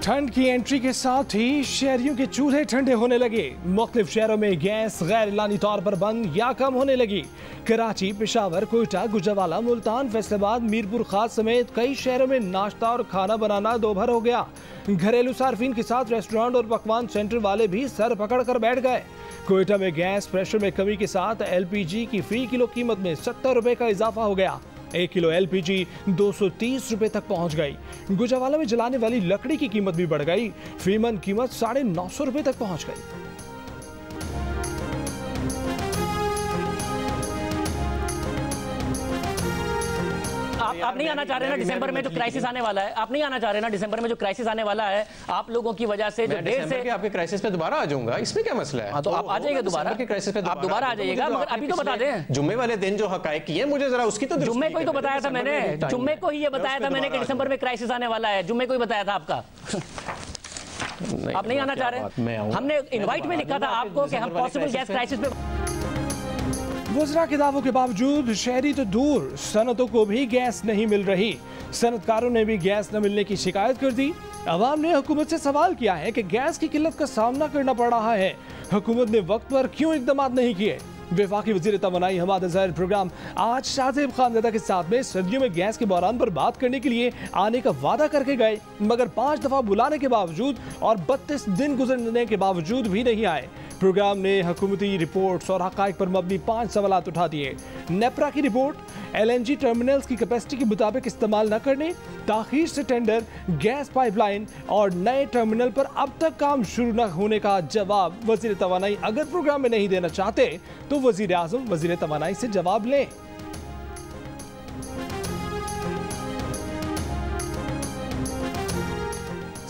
ठंड की एंट्री के साथ ही शहरियों के चूल्हे ठंडे होने लगे। मुख्तलिफ शहरों में गैस गैर एलानी तौर पर बंद या कम होने लगी। कराची, पेशावर, कोयटा, गुजरावाला, मुल्तान, फैसलाबाद, मीरपुर खास समेत कई शहरों में नाश्ता और खाना बनाना दोपहर हो गया। घरेलू सार्फिन के साथ रेस्टोरेंट और पकवान सेंटर वाले भी सर पकड़ कर बैठ गए। कोयटा में गैस प्रेशर में कमी के साथ LPG की फी किलो कीमत में 70 रुपए का इजाफा हो गया। 1 किलो LPG 230 रुपए तक पहुंच गई। गुजरावाला में जलाने वाली लकड़ी की कीमत भी बढ़ गई। फी मन कीमत 950 रुपए तक पहुंच गई। आप नहीं आना चाह रहे ना दिसंबर में जो क्राइसिस आने वाला है। आप नहीं आना चाह रहे ना दिसंबर में जो क्राइसिस आने वाला है। आप लोगों की वजह से जो देर से आपके क्राइसिस पे दोबारा आ जाऊंगा, इसमें क्या मसला है? तो आप आ जाइएगा दोबारा के क्राइसिस पे, आप दोबारा आ जाइएगा, मगर अभी तो बता दें जुम्मे वाले दिन जो हकायक की है मुझे जरा उसकी तो जुम्मे को ही तो बताया था मैंने, जुम्मे को ही ये बताया था मैंने कि दिसंबर में क्राइसिस आने वाला है। जुम्मे को ही बताया था आपका। आप नहीं आना चाह रहे। हमने इनवाइट में लिखा था आपको कि हम पॉसिबल गैस क्राइसिस पे। वज़रा के दावों के बावजूद शहरी तो दूर, सनतों को भी गैस नहीं मिल रही। सनतकारों ने भी गैस न मिलने की शिकायत कर दी। अवाम ने हुकूमत से सवाल किया है कि गैस की किल्लत का सामना करना पड़ रहा है, हुकूमत ने वक्त पर क्यों इकदाम नहीं किए। वफाकी वज़ीर तवानाई हमाद ज़ाहिर प्रोग्राम आज शाहज़ेब खानज़ादा के साथ में सर्दियों में गैस के बहरान पर बात करने के लिए आने का वादा करके गए, मगर 5 दफा बुलाने के बावजूद और 32 दिन गुजरने के बावजूद भी नहीं आए। प्रोग्राम ने हुकूमती रिपोर्ट्स और हक़ाइक़ पर मबनी 5 सवालात उठा दिए। नेपरा की रिपोर्ट, LNG टर्मिनल्स की कैपेसिटी के मुताबिक इस्तेमाल न करने, ताख़ीर से टेंडर, गैस पाइपलाइन और नए टर्मिनल पर अब तक काम शुरू न होने का जवाब। वज़ीर तवानाई अगर प्रोग्राम में नहीं देना चाहते तो वज़ीर आज़म वज़ीर तवानाई से जवाब लें।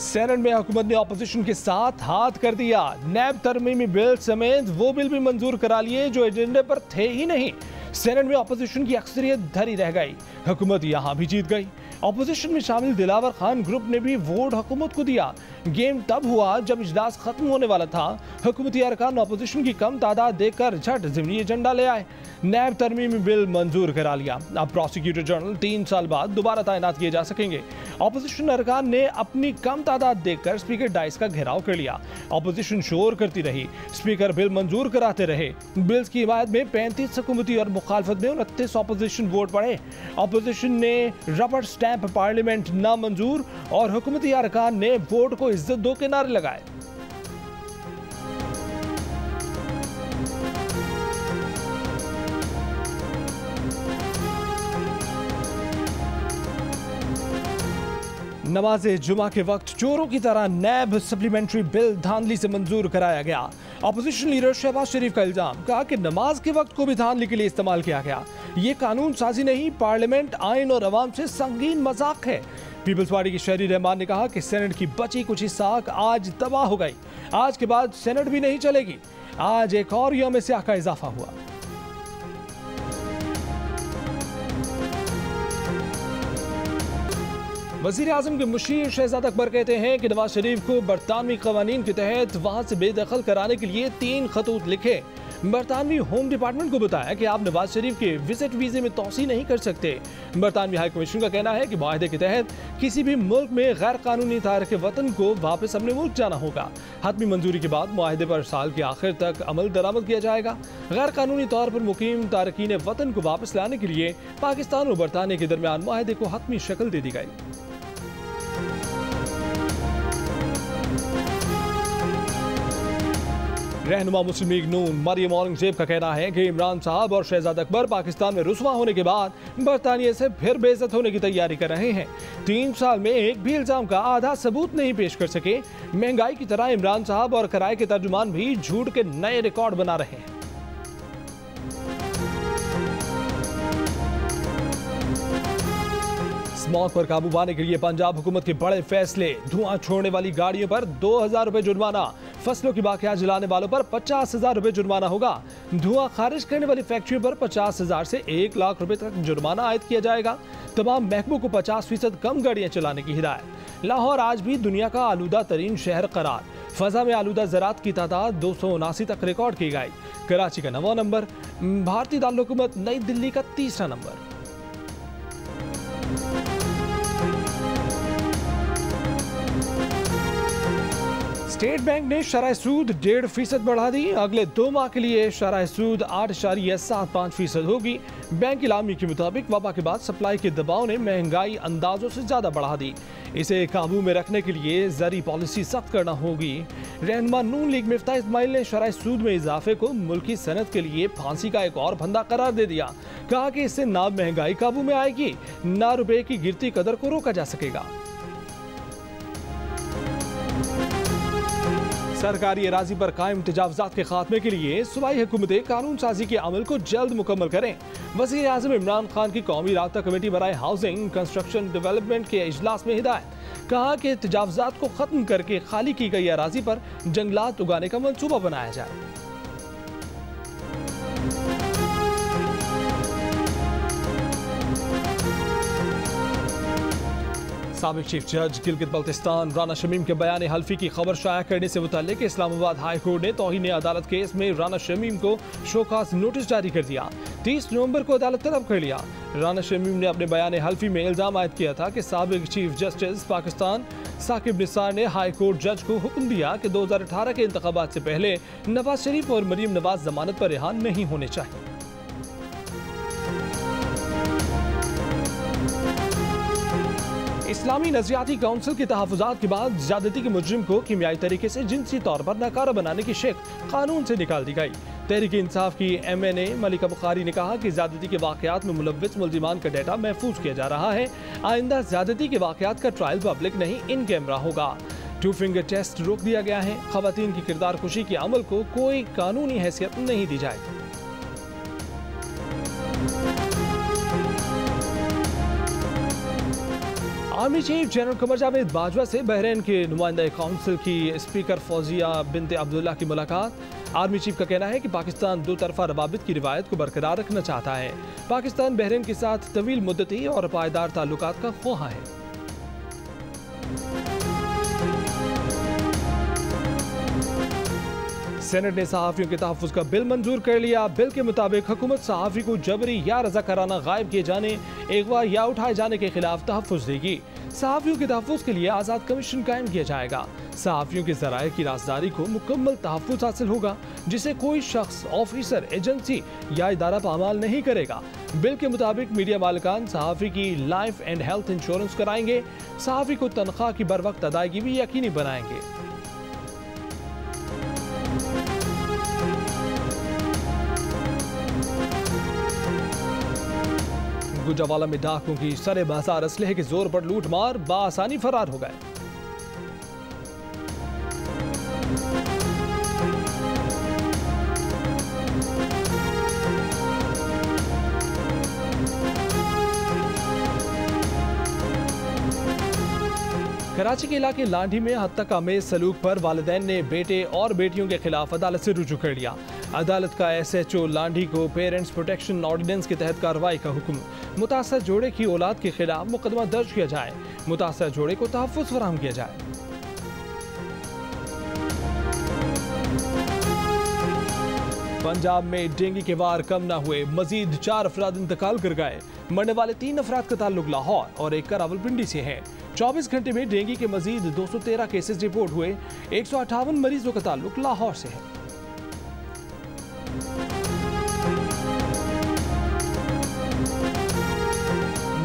सेनेट में हुकूमत ने ऑपोजिशन के साथ हाथ कर दिया। नैब तरमीमी बिल समेत वो बिल भी मंजूर करा लिए जो एजेंडे पर थे ही नहीं। सेनेट में ऑपोजिशन की अक्सरियत धरी रह गई, हुकूमत यहां भी जीत गई। ऑपोजिशन में शामिल दिलावर खान ग्रुप ने भी वोट हुकूमत को दिया। गेम तब हुआ जब इजलास खत्म होने वाला था। हुकूमती अरकान ऑपोजिशन की कम तादाद देखकर झट ज़िमनी एजेंडा ले आए। नैब तरमीमी बिल मंजूर करा लिया। अब प्रोसिक्यूटर जनरल 3 साल बाद दोबारा तैनात किए जा सकेंगे। ऑपोजिशन अरकान ने अपनी कम तादाद देखकर स्पीकर डाइस का घेराव कर लिया। ऑपोजिशन शोर करती रही, स्पीकर बिल मंजूर कराते रहे। बिल्स की हिमायत में 35 हुकूमती और मुखालफत में 29 ऑपोजिशन वोट पड़े। ऑपोजिशन ने रबर स्टैंप पार्लियामेंट नामंजूर और हुकूमती अरकान ने वोट को इज्जत दो के नारे लगाए। नमाज जुमा के वक्त चोरों की तरह नैब सप्लीमेंट्री बिल धांधली से मंजूर कराया गया। ऑपोजिशन लीडर शहबाज शरीफ का इल्जाम, कहा कि नमाज के वक्त को भी धांधली के लिए इस्तेमाल किया गया। ये कानून साजी नहीं, पार्लियामेंट, आइन और अवाम से संगीन मजाक है। पीपल्स पार्टी के शहरी रहमान ने कहा कि सेनेट की बची कुछ साख आज तबाह हो गई। आज के बाद सेनेट भी नहीं चलेगी। आज एक और यौम स्याह का इजाफा हुआ। वज़ीर आज़म के मुशीर शहजाद अकबर कहते हैं कि नवाज शरीफ को बरतानवी कवानीन के तहत वहाँ से बेदखल कराने के लिए 3 खतूत लिखे। बरतानवी होम डिपार्टमेंट को बताया कि आप नवाज शरीफ के विजिट वीज़े में तोसी नहीं कर सकते। बरतानवी हाई कमीशन का कहना है कि माहदे के तहत किसी भी मुल्क में गैर कानूनी तारक वतन को वापस अपने मुल्क जाना होगा। हतमी मंजूरी के बाद माहदे पर साल के आखिर तक अमल दरामद किया जाएगा। गैर कानूनी तौर पर मुकीम तारकीन वतन को वापस लाने के लिए पाकिस्तान और बरतानिया के दरमियान माहदे को हतमी शक्ल दे दी गई। रहनुमा मुस्लिम लीग नून मरियम औरंगजेब का कहना है कि इमरान साहब और शहजाद अकबर पाकिस्तान में रुसवा होने के बाद बरतानिया से फिर बेइज्जत होने की तैयारी कर रहे हैं। 3 साल में एक भी इल्जाम का आधा सबूत नहीं पेश कर सके। महंगाई की तरह इमरान साहब और किराए के तर्जुमान भी झूठ के नए रिकॉर्ड बना रहे हैं। स्मॉग पर काबू पाने के लिए पंजाब हुकूमत के बड़े फैसले। धुआं छोड़ने वाली गाड़ियों पर 2000 रुपए जुर्माना, फसलों की बाकियात जलाने वालों पर 50,000 रुपए जुर्माना होगा। धुआं खारिज करने वाली फैक्ट्रियों पर 50,000 से 1 लाख रुपए तक जुर्माना आयद किया जाएगा। तमाम महकमों को 50% कम गाड़ियां चलाने की हिदायत। लाहौर आज भी दुनिया का आलूदा तरीन शहर करार। फजा में आलूदा ज़रात की तादाद 279 तक रिकॉर्ड की गई। कराची का 9वां नंबर, भारतीय दारुल-हुकूमत नई दिल्ली का 3रा नंबर। स्टेट बैंक ने शरह सूद 1.5% बढ़ा दी। अगले 2 माह के लिए शरह सूद 8.75% होगी। बैंक इलामी के मुताबिक वबा के बाद सप्लाई के दबाव ने महंगाई अंदाजों से ज्यादा बढ़ा दी। इसे काबू में रखने के लिए जरी पॉलिसी सख्त करना होगी। रहनुमा नून लीग मिफ्ता इस्माइल ने शरह सूद में इजाफे को मुल्की सनत के लिए फांसी का एक और फंदा करार दे दिया। कहा कि इससे ना महंगाई काबू में आएगी, ना रुपए की गिरती कदर को रोका जा सकेगा। सरकारी अराजी पर कायम तजावजात के खात्मे के लिए सूबाई हुकूमतें कानून साजी के अमल को जल्द मुकम्मल करें। वज़ीर आज़म इमरान खान की कौमी राब्ता कमेटी बराए हाउसिंग कंस्ट्रक्शन डेवलपमेंट के इजलास में हिदायत। कहा कि तजावजात को खत्म करके खाली की गई अराजी पर जंगलात उगाने का मंसूबा बनाया जाए। साबिक चीफ जज गिलगित बल्तिस्तान राना शमीम के बयान हल्फी की खबर शाया करने से मुताल्लिक इस्लामाबाद हाई कोर्ट ने तौहीन अदालत केस में राना शमीम को शोकास नोटिस जारी कर दिया। 30 नवंबर को अदालत तलब कर लिया। राना शमीम ने अपने बयान हल्फी में इल्जाम आयद किया था कि साबिक चीफ जस्टिस पाकिस्तान साकिब निसार ने हाई कोर्ट जज को हुक्म दिया कि 2018 के इंतखाबात से पहले नवाज शरीफ और मरीम नवाज जमानत पर रिहा नहीं होने चाहिए। इस्लामी नजरियाती काउंसिल के तहफ़्फ़ुज़ात के बाद ज़्यादती के मुजरिम को कीमियाई तरीके से जिनसी तौर पर नाकारा बनाने की शिक कानून से निकाल दी गई। तहरीक इंसाफ की MNA मलिका बुखारी ने कहा कि ज़्यादती के वाक़यात में मुलव्विस मुल्ज़िमान का डेटा महफूज किया जा रहा है। आइंदा ज़्यादती के वाक़यात का ट्रायल पब्लिक नहीं इन कैमरा होगा। 2 फिंगर टेस्ट रोक दिया गया है। ख़वातीन की किरदार कुशी के अमल को कोई कानूनी हैसियत नहीं दी जाएगी। Army chief general Qamar Javed Bajwa से बहरीन के नुमाइंदा काउंसिल की स्पीकर फौजिया बिनते अब्दुल्ला की मुलाकात। आर्मी चीफ का कहना है कि पाकिस्तान दो तरफा रवाबित की रिवायत को बरकरार रखना चाहता है। पाकिस्तान बहरीन के साथ तवील मुद्दती और पायदार ताल्लुकात का ख्वाह है। सेनेट ने सहाफियों के तहफ़्फ़ुज़ का बिल मंजूर कर लिया। बिल के मुताबिक हुकूमत सहाफ़ी को जबरी या रज़ाकाराना गायब किए जाने, अगवा या उठाए जाने के खिलाफ तहफ़्फ़ुज़ देगी। सहाफियों के तहफ़्फ़ुज़ के लिए आज़ाद कमीशन कायम किया जाएगा। सहाफियों के ज़राए की राजदारी को मुकम्मल तहफ़्फ़ुज़ हासिल होगा, जिसे कोई शख्स, ऑफिसर, एजेंसी या इदारा पामाल नहीं करेगा। बिल के मुताबिक मीडिया मालिकान सहाफ़ी की लाइफ एंड हेल्थ इंश्योरेंस कराएंगे। सहाफ़ी को तनख्वाह की बर वक्त अदायगी भी यकीनी बनाएंगे। गुजरावाला में डाकुओं की सरे बाजार असलहे के जोर पर लूट मार बासानी फरार हो गए। कराची के इलाके लांढी में हद तक आमेज सलूक पर वालिदैन ने बेटे और बेटियों के खिलाफ अदालत से रुजू कर लिया। अदालत का SHO लांढी को पेरेंट्स प्रोटेक्शन ऑर्डिनेंस के तहत कार्रवाई का हुक्म। मुतासर जोड़े की औलाद के खिलाफ मुकदमा दर्ज किया जाए। मुतासर जोड़े को तहफ़्फ़ुज़ फराहम किया जाए। पंजाब में डेंगू के वार कम न हुए, मजीद 4 अफराद इंतकाल कर गए। मरने वाले 3 अफराद का ताल्लुक लाहौर और एक का रावलपिंडी से है। 24 घंटे में डेंगू के मजीद 213 केसेस रिपोर्ट हुए। 158 मरीजों का ताल्लुक लाहौर से है।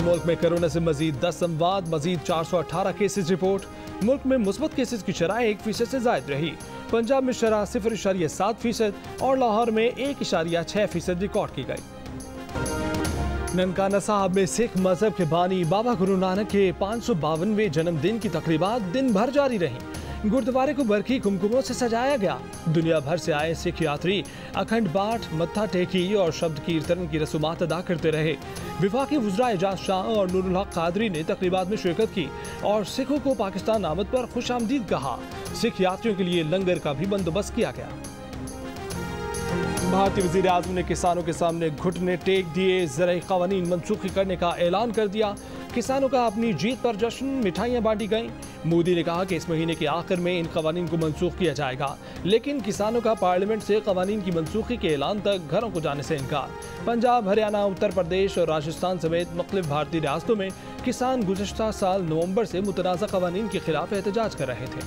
मुल्क में कोरोना से मजीद 10 अमवात, मजीद 418 केसेस रिपोर्ट। मुल्क में मुस्बत केसेस की शरह 1% से जायद रही। पंजाब में शरह 0.7% और लाहौर में 1.6% रिकॉर्ड की गई। ननकाना साहब में सिख मजहब के बानी बाबा गुरु नानक के 552वें जन्मदिन की तकरीबात दिन भर जारी रहीं। गुरुद्वारे को बरखी कुमकुमों से सजाया गया। दुनिया भर से आए सिख यात्री अखंड पाठ, मत्था टेकी और शब्द कीर्तन की रसूमात अदा करते रहे। विफाकी वज़रा एजाज शाह और नूरुल हक कादरी ने तकरीबात में शिरकत की और सिखों को पाकिस्तान आमद पर खुश आमदीद कहा। सिख यात्रियों के लिए लंगर का भी बंदोबस्त किया गया। भारतीय वज़ीर आज़म ने किसानों के सामने घुटने टेक दिए। ज़राई क़वानीन मनसूखी करने का ऐलान कर दिया। किसानों का अपनी जीत पर जश्न, मिठाइयाँ बांटी गईं। मोदी ने कहा कि इस महीने के आखिर में इन क़वानीन को मनसूख किया जाएगा, लेकिन किसानों का पार्लियामेंट से क़वानीन की मनसूखी के ऐलान तक घरों को जाने से इनकार। पंजाब, हरियाणा, उत्तर प्रदेश और राजस्थान समेत मुख्तलिफ भारतीय रियासतों में किसान गुज़श्ता साल नवंबर से मुतनाज़ा क़वानीन के खिलाफ एहतजाज कर रहे थे।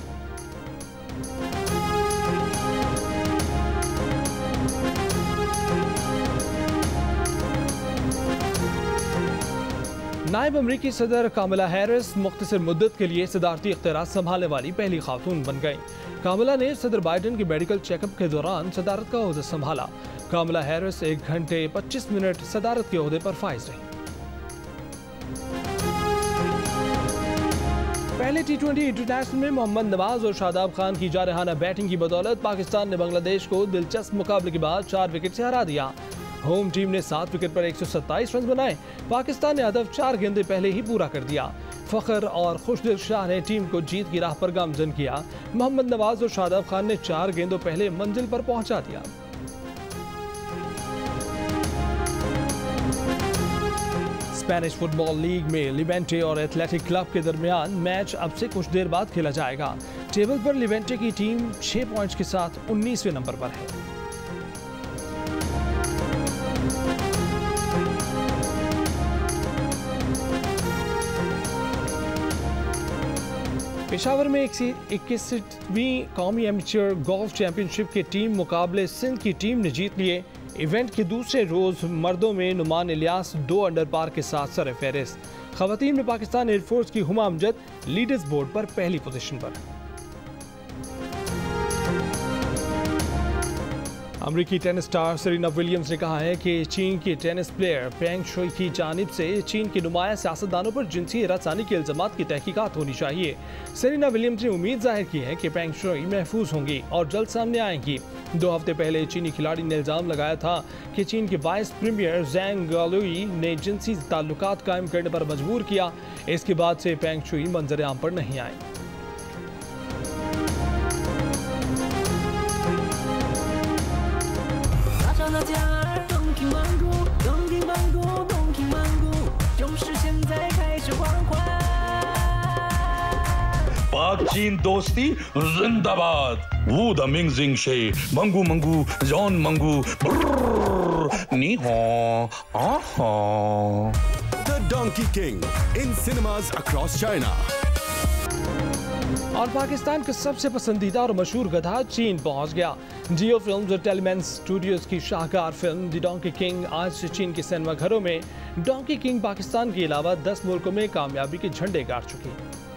नायब अमरीकी सदर कामला हैरिस मुख्तसर मुद्दत के लिए सदारती इख्तियारात संभालने वाली पहली खातून बन गई। कामला ने सदर बाइडेन के मेडिकल चेकअप के दौरान सदारत का ओहदा संभाला। कामला हैरिस 1 घंटे 25 मिनट सदारत के ओहदे पर फाइज रही। पहले T20 इंटरनेशनल में मोहम्मद नवाज और शादाब खान की जारहाना बैटिंग की बदौलत पाकिस्तान ने बांग्लादेश को दिलचस्प मुकाबले के बाद 4 विकेट से हरा दिया। होम टीम ने 7 विकेट पर 127 रन बनाए। पाकिस्तान ने हदफ 4 गेंदे पहले ही पूरा कर दिया। फखर और खुशदिल शाह ने टीम को जीत की राह पर गामजन किया। मोहम्मद नवाज और शादाब खान ने 4 गेंदों पहले मंजिल पर पहुंचा दिया। स्पेनिश फुटबॉल लीग में लिवेंटे और एथलेटिक क्लब के दरमियान मैच अब से कुछ देर बाद खेला जाएगा। टेबल पर लिवेंटे की टीम 6 पॉइंट्स के साथ 19वें नंबर पर है। पेशावर में 21वीं कौमी एमेच्योर गोल्फ चैंपियनशिप के टीम मुकाबले सिंध की टीम ने जीत लिए। इवेंट के दूसरे रोज मर्दों में नुमान इलियास 2 अंडर पार के साथ सरफहरिस्त। खवातीन में पाकिस्तान एयरफोर्स की हुमा अमजद लीडर्स बोर्ड पर पहली पोजीशन पर। अमरीकी टेनिस स्टार सेरेना विलियम्स ने कहा है कि चीन के टेनिस प्लेयर पेंग शुई की जानिब से चीन के नुमाया सियासतदानों पर जिनसी हरासानी के इल्जामात की तहकीकात होनी चाहिए। सेरेना विलियम्स ने उम्मीद जाहिर की है कि पेंग शुई महफूज होंगी और जल्द सामने आएंगी। 2 हफ्ते पहले चीनी खिलाड़ी ने इल्जाम लगाया था कि चीन के वाइस प्रीमियर ज़ैंग गालुई ने जिनसी ताल्लुकात कायम करने पर मजबूर किया। इसके बाद से पेंग शुई मंजर आम पर नहीं आए। पाक चीन दोस्ती जिंदाबाद। वू द मिंग जिंग शे मंगू मंगू जॉन मंगू नी हो आहा। The donkey king in cinemas across China. और पाकिस्तान का सबसे पसंदीदा और मशहूर गधा चीन पहुंच गया। जियो फिल्म्स और टेलीमैन स्टूडियोज की शाहकार फिल्म द डोंकी किंग आज से चीन के सिनेमा घरों में। डोंकी किंग पाकिस्तान के अलावा 10 मुल्कों में कामयाबी के झंडे गाड़ चुकी है।